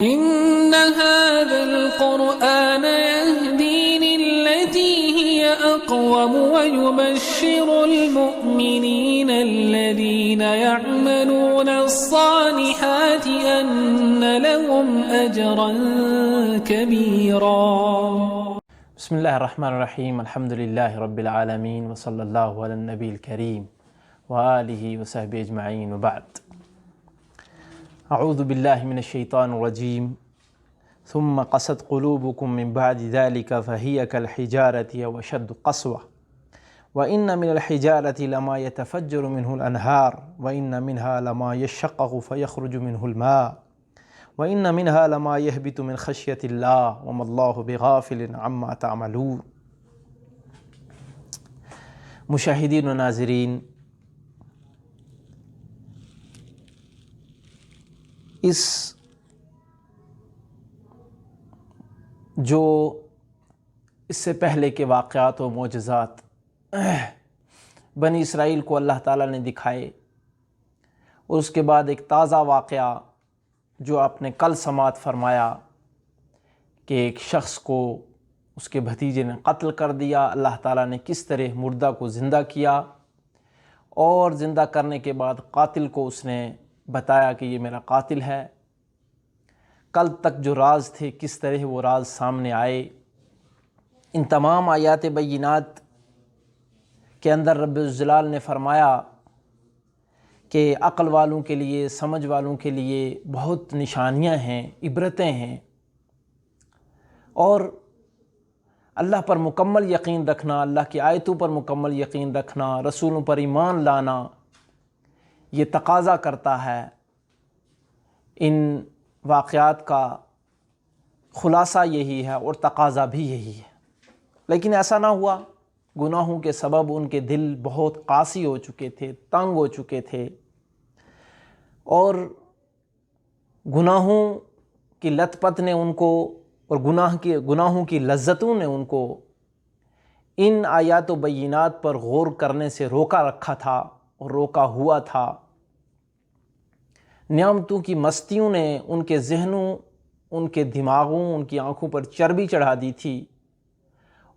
إن هذا القرآن يهدي للتي هي أقوم ويبشر المؤمنين الذين يعملون الصالحات أن لهم أجرا كبيرا. بسم الله الرحمن الرحيم. الحمد لله رب العالمين وصلى الله على النبي الكريم وآله وصحبه أجمعين وبعد. اعوذ باللہ من الشیطان الرجیم. ثم قست قلوبکم من بعد ذلك فهي كالحجارة أو أشد قسوة وإن من الحجارة لما يتفجر منه الأنهار وإن منها لما يشقق فيخرج منه الماء وإن منها لما يهبط من خشية الله وما الله بغافل عما تعملون. مشاہدین و ناظرین، اس سے پہلے کے واقعات و معجزات بنی اسرائیل کو اللہ تعالیٰ نے دکھائے، اور اس کے بعد ایک تازہ واقعہ جو آپ نے کل سماعت فرمایا کہ ایک شخص کو اس کے بھتیجے نے قتل کر دیا، اللہ تعالیٰ نے کس طرح مردہ کو زندہ کیا، اور زندہ کرنے کے بعد قاتل کو اس نے بتایا کہ یہ میرا قاتل ہے۔ کل تک جو راز تھے کس طرح وہ راز سامنے آئے۔ ان تمام آیات بینات کے اندر رب الجلال نے فرمایا کہ عقل والوں کے لیے، سمجھ والوں کے لیے بہت نشانیاں ہیں، عبرتیں ہیں، اور اللہ پر مکمل یقین رکھنا، اللہ کی آیتوں پر مکمل یقین رکھنا، رسولوں پر ایمان لانا، یہ تقاضا کرتا ہے۔ ان واقعات کا خلاصہ یہی ہے اور تقاضا بھی یہی ہے، لیکن ایسا نہ ہوا۔ گناہوں کے سبب ان کے دل بہت قاسی ہو چکے تھے، تنگ ہو چکے تھے، اور گناہوں کی لت پت نے ان کو، اور گناہوں کی لذتوں نے ان کو ان آیات و بینات پر غور کرنے سے روکا رکھا تھا اور روکا ہوا تھا۔ نعمتوں کی مستیوں نے ان کے ذہنوں، ان کے دماغوں، ان کی آنکھوں پر چربی چڑھا دی تھی،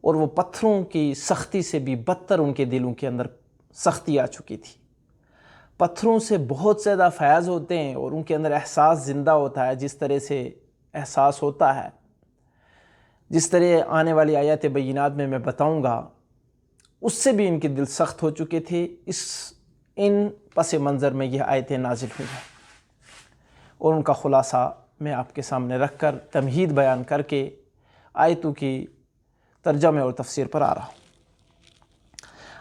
اور وہ پتھروں کی سختی سے بھی بدتر ان کے دلوں کے اندر سختی آ چکی تھی۔ پتھروں سے بہت زیادہ فیض ہوتے ہیں اور ان کے اندر احساس زندہ ہوتا ہے، جس طرح سے احساس ہوتا ہے، جس طرح آنے والی آیات بینات میں بتاؤں گا، اس سے بھی ان کے دل سخت ہو چکے تھے۔ ان پس منظر میں یہ آیتیں نازل ہوئی ہیں، اور ان کا خلاصہ میں آپ کے سامنے رکھ کر تمہید بیان کر کے آیتوں کی ترجمے اور تفسیر پر آ رہا ہوں۔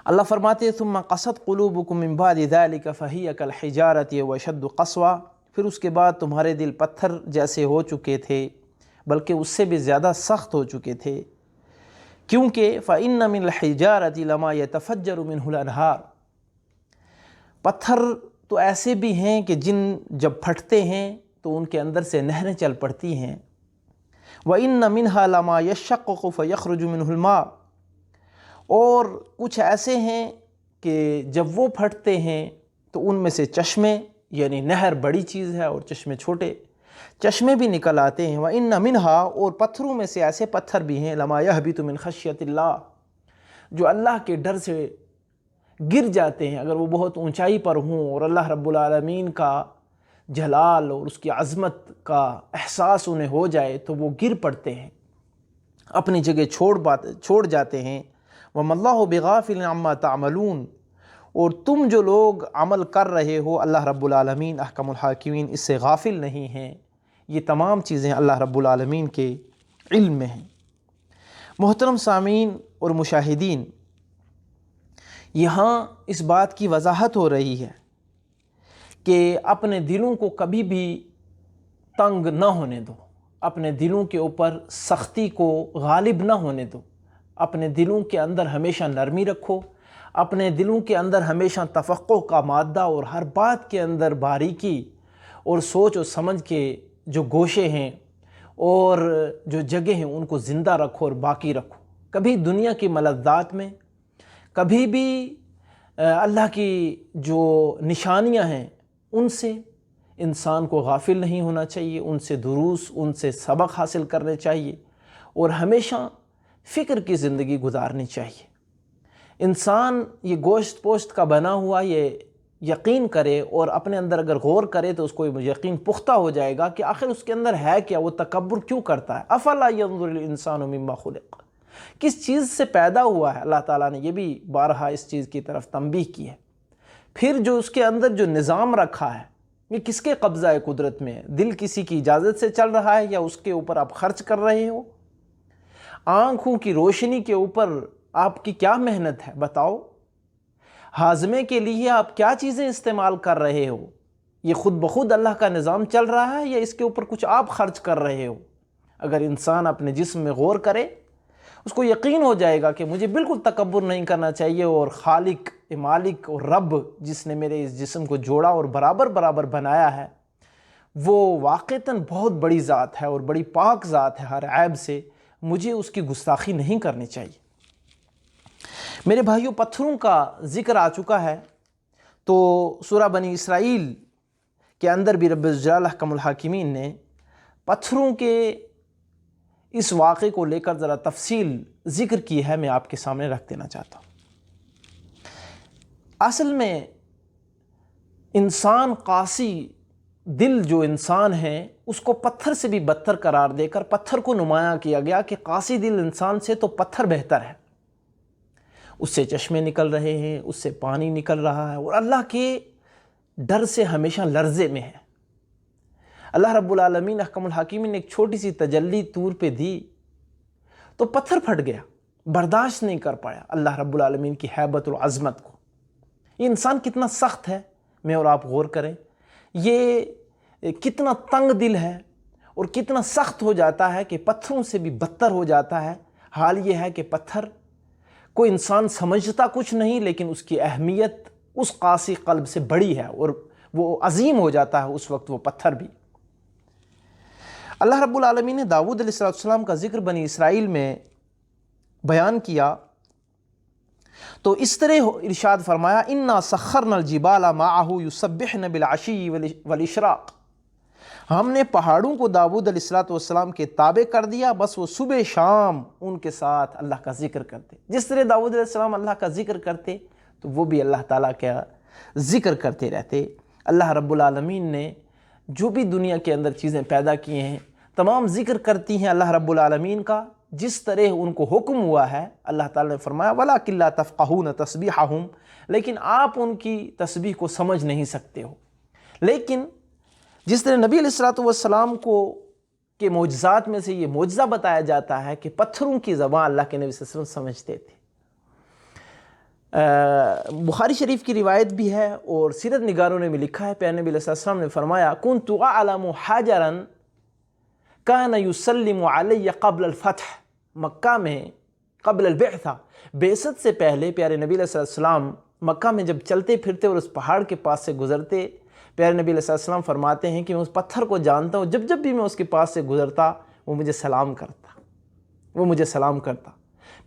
اللہ فرماتے ہیں ثم قست قلوبکم من بعد ذلك فهي كالحجارة واشد قسوة، پھر اس کے بعد تمہارے دل پتھر جیسے ہو چکے تھے، بلکہ اس سے بھی زیادہ سخت ہو چکے تھے، کیونکہ فإن من الحجارة لما يتفجر منه الأنهار، پتھر تو ایسے بھی ہیں کہ جب پھٹتے ہیں تو ان کے اندر سے نہریں چل پڑتی ہیں۔ وَإِنَّ مِنْهَا لَمَا يَشَّقَّقُ فَيَخْرُجُ مِنْهُ الْمَاءُ، اور کچھ ایسے ہیں کہ جب وہ پھٹتے ہیں تو ان میں سے چشمے، یعنی نہر بڑی چیز ہے اور چشمے چھوٹے، چشمے بھی نکل آتے ہیں۔ وَإِنَّ مِنْهَا، اور پتھروں میں سے ایسے پتھر بھی ہیں لَمَا يَهْبِطُ مِنْ خَشْيَةِ اللَّهِ، جو اللہ کے ڈر سے گر جاتے ہیں۔ اگر وہ بہت اونچائی پر ہوں اور اللہ رب العالمین کا جلال اور اس کی عظمت کا احساس انہیں ہو جائے تو وہ گر پڑتے ہیں، اپنی جگہ چھوڑ جاتے ہیں۔ وَمَا اللَّهُ بِغَافِلٍ عَمَّا تَعْمَلُونَ، اور تم جو لوگ عمل کر رہے ہو، اللہ رب العالمین احکم الحاکمین اس سے غافل نہیں ہیں۔ یہ تمام چیزیں اللہ رب العالمین کے علم میں ہیں۔ محترم سامعین اور مشاہدین، یہاں اس بات کی وضاحت ہو رہی ہے کہ اپنے دلوں کو کبھی بھی تنگ نہ ہونے دو، اپنے دلوں کے اوپر سختی کو غالب نہ ہونے دو، اپنے دلوں کے اندر ہمیشہ نرمی رکھو، اپنے دلوں کے اندر ہمیشہ تفقع کا مادہ، اور ہر بات کے اندر باریکی اور سوچ و سمجھ کے جو گوشے ہیں اور جو جگہ ہیں ان کو زندہ رکھو اور باقی رکھو۔ کبھی دنیا کی ملذات میں، کبھی بھی اللہ کی جو نشانیاں ہیں ان سے انسان کو غافل نہیں ہونا چاہیے، ان سے دروس، ان سے سبق حاصل کرنے چاہیے اور ہمیشہ فکر کی زندگی گزارنی چاہیے۔ انسان یہ گوشت پوشت کا بنا ہوا یہ یقین کرے اور اپنے اندر اگر غور کرے تو اس کو یقین پختہ ہو جائے گا کہ آخر اس کے اندر ہے کیا، وہ تکبر کیوں کرتا ہے۔ افلا ينظر الانسان مما خلق، کس چیز سے پیدا ہوا ہے۔ اللہ تعالیٰ نے یہ بھی بارہا اس چیز کی طرف تنبیہ کی ہے۔ پھر جو اس کے اندر جو نظام رکھا ہے یہ کس کے قبضہ قدرت میں ہے؟ دل کسی کی اجازت سے چل رہا ہے یا اس کے اوپر آپ خرچ کر رہے ہو؟ آنکھوں کی روشنی کے اوپر آپ کی کیا محنت ہے بتاؤ؟ ہاضمے کے لیے آپ کیا چیزیں استعمال کر رہے ہو؟ یہ خود بخود اللہ کا نظام چل رہا ہے یا اس کے اوپر کچھ آپ خرچ کر رہے ہو؟ اگر انسان اپنے جسم میں غور کرے اس کو یقین ہو جائے گا کہ مجھے بالکل تکبر نہیں کرنا چاہیے اور خالق مالک اور رب جس نے میرے اس جسم کو جوڑا اور برابر برابر بنایا ہے وہ واقعتاً بہت بڑی ذات ہے اور بڑی پاک ذات ہے ہر عیب سے، مجھے اس کی گستاخی نہیں کرنی چاہیے۔ میرے بھائیوں، پتھروں کا ذکر آ چکا ہے تو سورہ بنی اسرائیل کے اندر بھی رب الجلال احکم الحاکمین نے پتھروں کے اس واقعے کو لے کر ذرا تفصیل ذکر کی ہے، میں آپ کے سامنے رکھ دینا چاہتا ہوں۔ اصل میں انسان قاسی دل جو انسان ہے اس کو پتھر سے بھی بدتر قرار دے کر پتھر کو نمایاں کیا گیا کہ قاسی دل انسان سے تو پتھر بہتر ہے، اس سے چشمے نکل رہے ہیں، اس سے پانی نکل رہا ہے اور اللہ کے ڈر سے ہمیشہ لرزے میں ہے۔ اللہ رب العالمین احکم الحاکمین نے ایک چھوٹی سی تجلی طور پہ دی تو پتھر پھٹ گیا، برداشت نہیں کر پایا اللہ رب العالمین کی ہیبت اور عظمت کو۔ یہ انسان کتنا سخت ہے، میں اور آپ غور کریں، یہ کتنا تنگ دل ہے اور کتنا سخت ہو جاتا ہے کہ پتھروں سے بھی بدتر ہو جاتا ہے۔ حال یہ ہے کہ پتھر کوئی انسان سمجھتا کچھ نہیں لیکن اس کی اہمیت اس قاسی قلب سے بڑی ہے اور وہ عظیم ہو جاتا ہے اس وقت وہ پتھر بھی۔ اللہ رب العالمین نے داؤد علیہ السلام کا ذکر بنی اسرائیل میں بیان کیا تو اس طرح ارشاد فرمایا اِنَّا سَخَّرْنَا الْجِبَالَ مَعَهُ يُسَبِّحْنَ بِالْعَشِيِّ وَالْإِشْرَاقِ، ہم نے پہاڑوں کو داؤد علیہ السلام کے تابع کر دیا، بس وہ صبح شام ان کے ساتھ اللہ کا ذکر کرتے۔ جس طرح داؤد علیہ السلام اللہ کا ذکر کرتے تو وہ بھی اللہ تعالیٰ کا ذکر کرتے رہتے۔ اللہ رب العالمین نے جو بھی دنیا کے اندر چیزیں پیدا کی ہیں تمام ذکر کرتی ہیں اللہ رب العالمین کا، جس طرح ان کو حکم ہوا ہے۔ اللہ تعالیٰ نے فرمایا وَلَٰكِن لَا تَفْقَهُونَ تَسْبِيحَهُمْ، لیکن آپ ان کی تسبیح کو سمجھ نہیں سکتے ہو۔ لیکن جس طرح نبی علیہ السلام کو کے معجزات میں سے یہ معجزہ بتایا جاتا ہے کہ پتھروں کی زبان اللہ کے نبی صلی اللہ علیہ وسلم سمجھتے تھے۔ بخاری شریف کی روایت بھی ہے اور سیرت نگاروں نے بھی لکھا ہے، پیارے نبی علیہ السلام نے فرمایا كُنْتُ أَعْلَمُ حَجَرًا كَانَ يُسَلِّمُ عَلَيَّ قَبْلَ الْفَتْحِ، مکہ میں قبل البعثہ، بعثت سے پہلے پیارے نبی علیہ السلام مکہ میں جب چلتے پھرتے اور اس پہاڑ کے پاس سے گزرتے، پیارے نبی علیہ السلام فرماتے ہیں کہ میں اس پتھر کو جانتا ہوں، جب بھی میں اس کے پاس سے گزرتا وہ مجھے سلام کرتا۔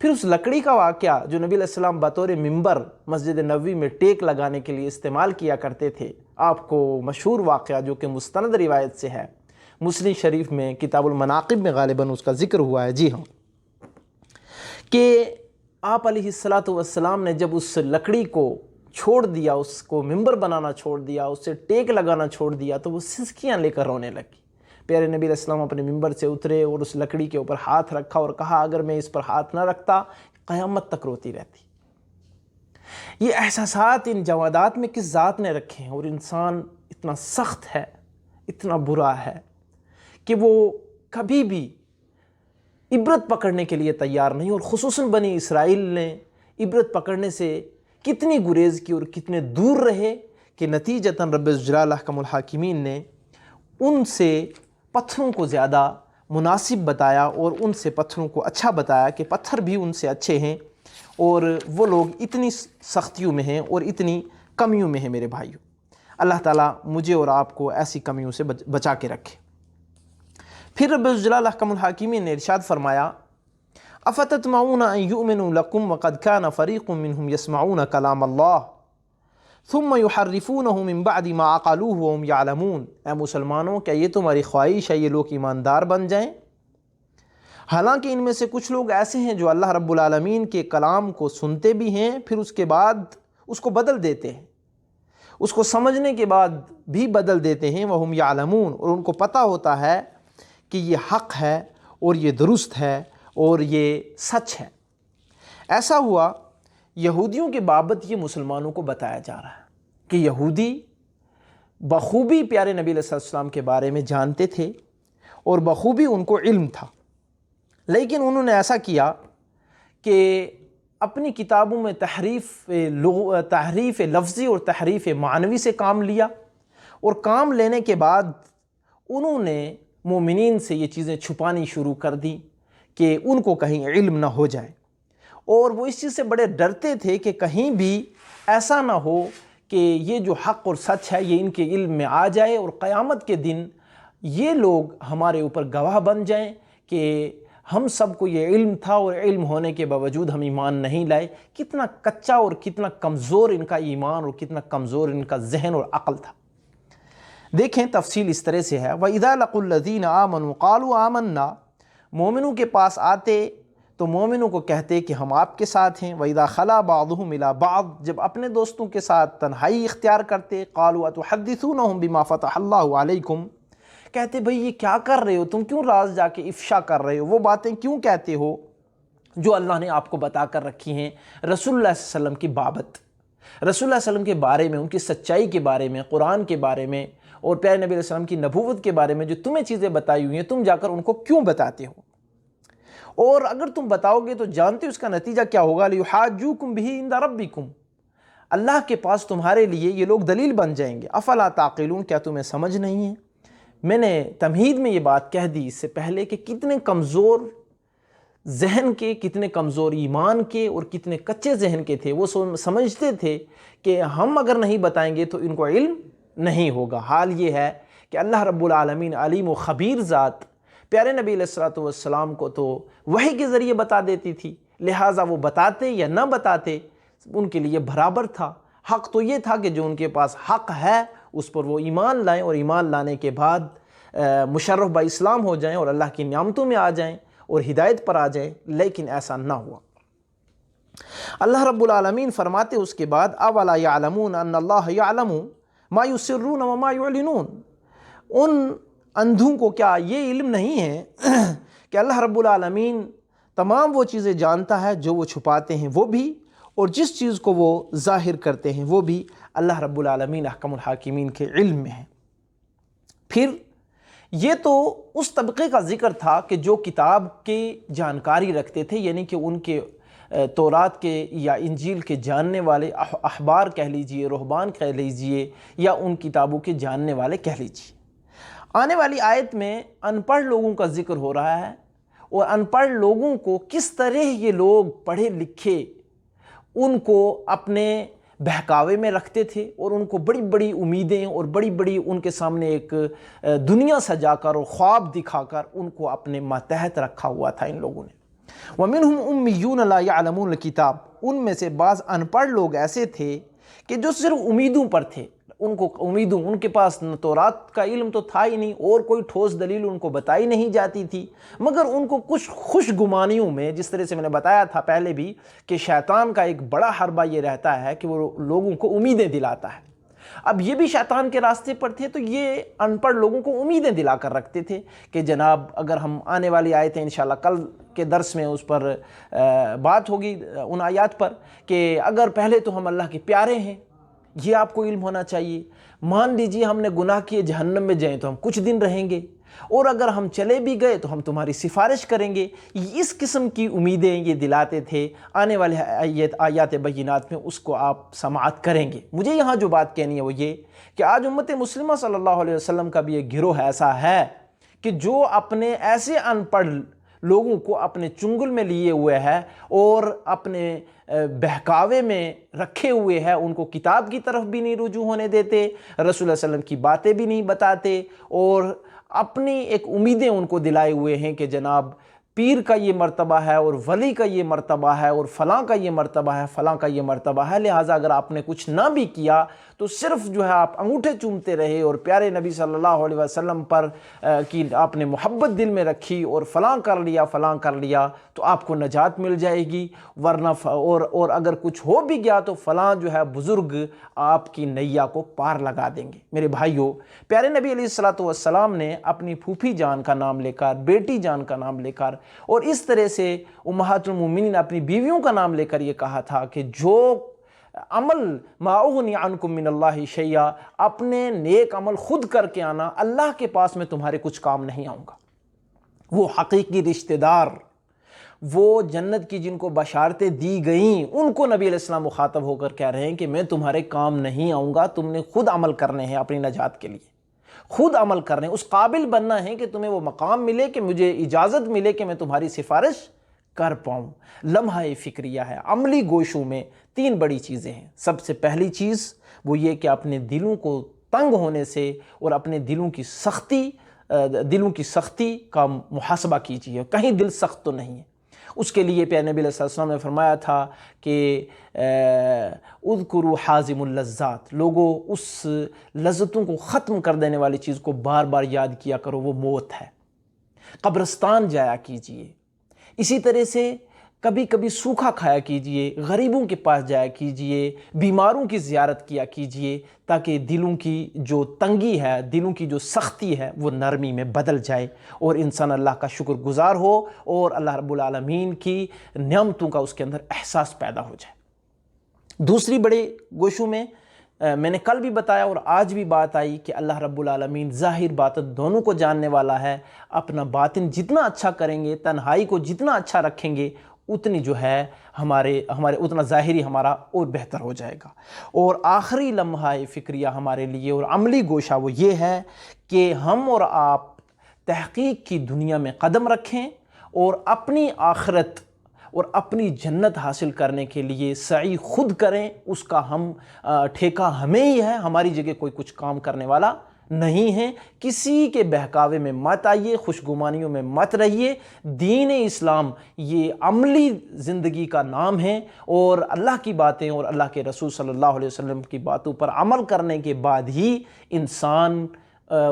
پھر اس لکڑی کا واقعہ جو نبی علیہ السلام بطور ممبر مسجد نبوی میں ٹیک لگانے کے لیے استعمال کیا کرتے تھے، آپ کو مشہور واقعہ جو کہ مستند روایت سے ہے، مسلم شریف میں کتاب المناقب میں غالباً اس کا ذکر ہوا ہے، جی ہاں، کہ آپ علیہ السلام نے جب اس لکڑی کو چھوڑ دیا، اس کو ممبر بنانا چھوڑ دیا، اس سے ٹیک لگانا چھوڑ دیا تو وہ سسکیاں لے کر رونے لگی۔ پیارے نبی علیہ السلام اپنے ممبر سے اترے اور اس لکڑی کے اوپر ہاتھ رکھا اور کہا اگر میں اس پر ہاتھ نہ رکھتا قیامت تک روتی رہتی۔ یہ احساسات ان جوادات میں کس ذات نے رکھے ہیں، اور انسان اتنا سخت ہے، اتنا برا ہے کہ وہ کبھی بھی عبرت پکڑنے کے لیے تیار نہیں، اور خصوصاً بنی اسرائیل نے عبرت پکڑنے سے کتنی گریز کی اور کتنے دور رہے کہ نتیجتاً رب الجلال احکم الحاکمین نے ان سے پتھروں کو زیادہ مناسب بتایا اور ان سے پتھروں کو اچھا بتایا کہ پتھر بھی ان سے اچھے ہیں اور وہ لوگ اتنی سختیوں میں ہیں اور اتنی کمیوں میں ہیں۔ میرے بھائیوں، اللہ تعالیٰ مجھے اور آپ کو ایسی کمیوں سے بچا کے رکھے۔ پھر رب الجلال احکم الحاکمین نے ارشاد فرمایا افتطمعون ان یؤمنوا لکم وقد کان فریق منہم یسمعون کلام اللہ ثم یحرفونہ من بعد ما عقلوہ وہم یعلمون، اے مسلمانوں کیا یہ تمہاری خواہش ہے یہ لوگ ایماندار بن جائیں؟ حالانکہ ان میں سے کچھ لوگ ایسے ہیں جو اللہ رب العالمین کے کلام کو سنتے بھی ہیں، پھر اس کے بعد اس کو بدل دیتے ہیں، اس کو سمجھنے کے بعد بھی بدل دیتے ہیں، وہم یعلمون، اور ان کو پتہ ہوتا ہے کہ یہ حق ہے اور یہ درست ہے اور یہ سچ ہے۔ ایسا ہوا یہودیوں کے بابت یہ مسلمانوں کو بتایا جا رہا ہے کہ یہودی بخوبی پیارے نبی علیہ السلام کے بارے میں جانتے تھے اور بخوبی ان کو علم تھا، لیکن انہوں نے ایسا کیا کہ اپنی کتابوں میں تحریف لفظی اور تحریف معنوی سے کام لیا، اور کام لینے کے بعد انہوں نے مومنین سے یہ چیزیں چھپانی شروع کر دی کہ ان کو کہیں علم نہ ہو جائے، اور وہ اس چیز سے بڑے ڈرتے تھے کہ کہیں بھی ایسا نہ ہو کہ یہ جو حق اور سچ ہے یہ ان کے علم میں آ جائے اور قیامت کے دن یہ لوگ ہمارے اوپر گواہ بن جائیں کہ ہم سب کو یہ علم تھا اور علم ہونے کے باوجود ہم ایمان نہیں لائے۔ کتنا کچا اور کتنا کمزور ان کا ایمان اور کتنا کمزور ان کا ذہن اور عقل تھا۔ دیکھیں تفصیل اس طرح سے ہے، وَإِذَا لَقُوا الَّذِينَ آمَنُوا قَالُوا آمَنَّا، مومنوں کے پاس آتے تو مومنوں کو کہتے کہ ہم آپ کے ساتھ ہیں۔ وَإِذَا خَلَا بَعْضُهُمْ إِلَىٰ بَعْضٍ، جب اپنے دوستوں کے ساتھ تنہائی اختیار کرتے، قَالُوا أَتُحَدِّثُونَهُم بِمَا فَتَحَ اللَّهُ عَلَيْكُمْ، کہتے بھئی یہ کیا کر رہے ہو، تم کیوں راز جا کے افشا کر رہے ہو، وہ باتیں کیوں کہتے ہو جو اللہ نے آپ کو بتا کر رکھی ہیں رسول اللہ صلی اللہ علیہ وسلم کی بابت، رسول اللہ صلی اللہ علیہ وسلم کے بارے میں، ان کی سچائی کے بارے میں، قرآن کے بارے میں اور پیارے نبی علیہ السلام کی نبوت کے بارے میں جو تمہیں چیزیں بتائی ہوئی ہیں، تم جا کر ان کو کیوں بتاتے ہو؟ اور اگر تم بتاؤ گے تو جانتے ہو اس کا نتیجہ کیا ہوگا، لِيُحَاجُّوكُمْ بِهِ عِنْدَ رَبِّكُمْ، اللہ کے پاس تمہارے لیے یہ لوگ دلیل بن جائیں گے۔ افلا تعقلون، کیا تمہیں سمجھ نہیں ہے؟ میں نے تمہید میں یہ بات کہہ دی اس سے پہلے کہ کتنے کمزور ذہن کے، کتنے کمزور ایمان کے اور کتنے کچے ذہن کے تھے۔ وہ سمجھتے تھے کہ ہم اگر نہیں بتائیں گے تو ان کو علم نہیں ہوگا۔ حال یہ ہے کہ اللہ رب العالمین علیم و خبیر ذات پیارے نبی علیہ السلام کو تو وحی کے ذریعے بتا دیتی تھی، لہٰذا وہ بتاتے یا نہ بتاتے ان کے لیے برابر تھا۔ حق تو یہ تھا کہ جو ان کے پاس حق ہے اس پر وہ ایمان لائیں، اور ایمان لانے کے بعد مشرف با اسلام ہو جائیں اور اللہ کی نعمتوں میں آ جائیں اور ہدایت پر آ جائیں، لیکن ایسا نہ ہوا۔ اللہ رب العالمین فرماتے اس کے بعد اولا یعلمون ان اللہ یعلم ما یسرون وما یعلنون، ان اندھوں کو کیا یہ علم نہیں ہے کہ اللہ رب العالمین تمام وہ چیزیں جانتا ہے جو وہ چھپاتے ہیں وہ بھی، اور جس چیز کو وہ ظاہر کرتے ہیں وہ بھی اللہ رب العالمین احکم الحاکمین کے علم میں ہے۔ پھر یہ تو اس طبقے کا ذکر تھا کہ جو کتاب کی جانکاری رکھتے تھے، یعنی کہ ان کے تورات کے یا انجیل کے جاننے والے احبار کہہ لیجئے، رہبان کہہ لیجئے، یا ان کتابوں کے جاننے والے کہہ لیجئے۔ آنے والی آیت میں ان پڑھ لوگوں کا ذکر ہو رہا ہے، اور ان پڑھ لوگوں کو کس طرح یہ لوگ پڑھے لکھے ان کو اپنے بہکاوے میں رکھتے تھے، اور ان کو بڑی بڑی امیدیں اور بڑی بڑی ان کے سامنے ایک دنیا سجا کر اور خواب دکھا کر ان کو اپنے ماتحت رکھا ہوا تھا ان لوگوں نے۔ وَمِنْهُمْ أُمِّيُّونَ لَا يَعْلَمُونَ الْكِتَابَ، ان میں سے بعض ان پڑھ لوگ ایسے تھے کہ جو صرف امیدوں پر تھے، ان کو امیدوں، ان کے پاس تورات کا علم تو تھا ہی نہیں اور کوئی ٹھوس دلیل ان کو بتائی نہیں جاتی تھی، مگر ان کو کچھ خوش گمانیوں میں، جس طرح سے میں نے بتایا تھا پہلے بھی کہ شیطان کا ایک بڑا حربہ یہ رہتا ہے کہ وہ لوگوں کو امیدیں دلاتا ہے۔ اب یہ بھی شیطان کے راستے پر تھے، تو یہ ان پڑھ لوگوں کو امیدیں دلا کر رکھتے تھے کہ جناب اگر ہم آنے والی آیتیں انشاءاللہ کل کے درس میں اس پر بات ہوگی، ان آیات پر، کہ اگر پہلے تو ہم اللہ کے پیارے ہیں، یہ آپ کو علم ہونا چاہیے، مان لیجئے ہم نے گناہ کیے جہنم میں جائیں تو ہم کچھ دن رہیں گے، اور اگر ہم چلے بھی گئے تو ہم تمہاری سفارش کریں گے۔ اس قسم کی امیدیں یہ دلاتے تھے۔ آنے والے آیات بینات میں اس کو آپ سماعت کریں گے۔ مجھے یہاں جو بات کہنی ہے وہ یہ کہ آج امت مسلمہ صلی اللہ علیہ وسلم کا بھی ایک گروہ ایسا ہے کہ جو اپنے ایسے ان پڑھ لوگوں کو اپنے چنگل میں لیے ہوئے ہے اور اپنے بہکاوے میں رکھے ہوئے ہے، ان کو کتاب کی طرف بھی نہیں رجوع ہونے دیتے، رسول اللہ صلی اللہ علیہ وسلم کی باتیں بھی نہیں بتاتے، اور اپنی ایک امیدیں ان کو دلائے ہوئے ہیں کہ جناب پیر کا یہ مرتبہ ہے اور ولی کا یہ مرتبہ ہے اور فلاں کا یہ مرتبہ ہے، فلاں کا یہ مرتبہ ہے، لہٰذا اگر آپ نے کچھ نہ بھی کیا تو صرف جو ہے آپ انگوٹھے چومتے رہے اور پیارے نبی صلی اللہ علیہ وسلم پر کی آپ نے محبت دل میں رکھی اور فلاں کر لیا فلاں کر لیا تو آپ کو نجات مل جائے گی، ورنہ اور اگر کچھ ہو بھی گیا تو فلاں جو ہے بزرگ آپ کی نیا کو پار لگا دیں گے۔ میرے بھائیوں، پیارے نبی علیہ السلام نے اپنی پھوپھی جان کا نام لے کر، بیٹی جان کا نام لے کر اور اس طرح سے امہات المومنین اپنی بیویوں کا نام لے کر یہ کہا تھا کہ جو عمل ما اغنی عنکم من اللہ شیئا، اپنے نیک عمل خود کر کے آنا، اللہ کے پاس میں تمہارے کچھ کام نہیں آؤں گا۔ وہ حقیقی رشتہ دار، وہ جنت کی جن کو بشارتیں دی گئیں، ان کو نبی علیہ السلام مخاطب ہو کر کہہ رہے ہیں کہ میں تمہارے کام نہیں آؤں گا، تم نے خود عمل کرنے ہیں اپنی نجات کے لیے، خود عمل کرنے، اس قابل بننا ہے کہ تمہیں وہ مقام ملے، کہ مجھے اجازت ملے کہ میں تمہاری سفارش کر پاؤں۔ لمحہ فکریہ ہے۔ عملی گوشوں میں 3 بڑی چیزیں ہیں۔ سب سے پہلی چیز وہ یہ کہ اپنے دلوں کو تنگ ہونے سے اور اپنے دلوں کی سختی کا محاسبہ کیجیے، کہیں دل سخت تو نہیں ہے۔ اس کے لیے پیارے نبی علیہ السلام نے فرمایا تھا کہ اذکروا حازم اللذات، لوگوں اس لذتوں کو ختم کر دینے والی چیز کو بار بار یاد کیا کرو، وہ موت ہے۔ قبرستان جایا کیجئے، اسی طرح سے کبھی کبھی سوکھا کھایا کیجئے، غریبوں کے پاس جایا کیجئے، بیماروں کی زیارت کیا کیجئے، تاکہ دلوں کی جو تنگی ہے، دلوں کی جو سختی ہے، وہ نرمی میں بدل جائے اور انسان اللہ کا شکر گزار ہو اور اللہ رب العالمین کی نعمتوں کا اس کے اندر احساس پیدا ہو جائے۔ دوسری بڑے گوشوں میں میں نے کل بھی بتایا اور آج بھی بات آئی کہ اللہ رب العالمین ظاہر باطن دونوں کو جاننے والا ہے۔ اپنا باطن جتنا اچھا کریں گے، تنہائی کو جتنا اچھا رکھیں گے، اتنی جو ہے ہمارے اتنا ظاہری ہمارا اور بہتر ہو جائے گا۔ اور آخری لمحہ فکریہ ہمارے لیے اور عملی گوشہ وہ یہ ہے کہ ہم اور آپ تحقیق کی دنیا میں قدم رکھیں اور اپنی آخرت اور اپنی جنت حاصل کرنے کے لیے سعی خود کریں، اس کا ٹھیکہ ہمیں ہی ہے، ہماری جگہ کوئی کچھ کام کرنے والا نہیں ہے۔ کسی کے بہکاوے میں مت آئیے، خوشگمانیوں میں مت رہیے۔ دین اسلام یہ عملی زندگی کا نام ہے اور اللہ کی باتیں اور اللہ کے رسول صلی اللہ علیہ وسلم کی باتوں پر عمل کرنے کے بعد ہی انسان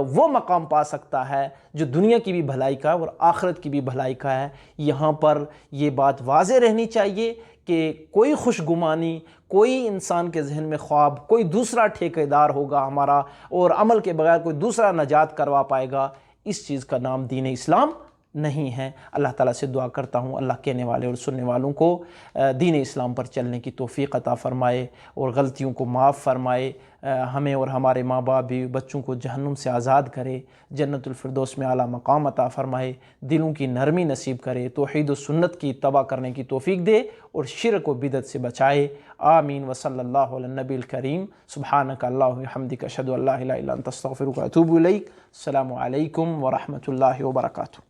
وہ مقام پا سکتا ہے جو دنیا کی بھی بھلائی کا اور آخرت کی بھی بھلائی کا ہے۔ یہاں پر یہ بات واضح رہنی چاہیے کہ کوئی خوشگمانی، کوئی انسان کے ذہن میں خواب، کوئی دوسرا ٹھیکیدار ہوگا ہمارا اور عمل کے بغیر کوئی دوسرا نجات کروا پائے گا، اس چیز کا نام دین اسلام نہیں ہے۔ اللہ تعالیٰ سے دعا کرتا ہوں اللہ کہنے والے اور سننے والوں کو دین اسلام پر چلنے کی توفیق عطا فرمائے اور غلطیوں کو معاف فرمائے، ہمیں اور ہمارے ماں باپ بھی بچوں کو جہنم سے آزاد کرے، جنت الفردوس میں اعلیٰ مقام عطا فرمائے، دلوں کی نرمی نصیب کرے، توحید و سنت کی اتباع کرنے کی توفیق دے اور شرک و بدعت سے بچائے۔ آمین وصلی اللہ علی النبی الکریم۔ سبحانک اللہم وبحمدک اشہد ان لا الہ الا انت استغفرک واتوب الیک۔ السلام علیکم ورحمۃ اللہ وبرکاتہ۔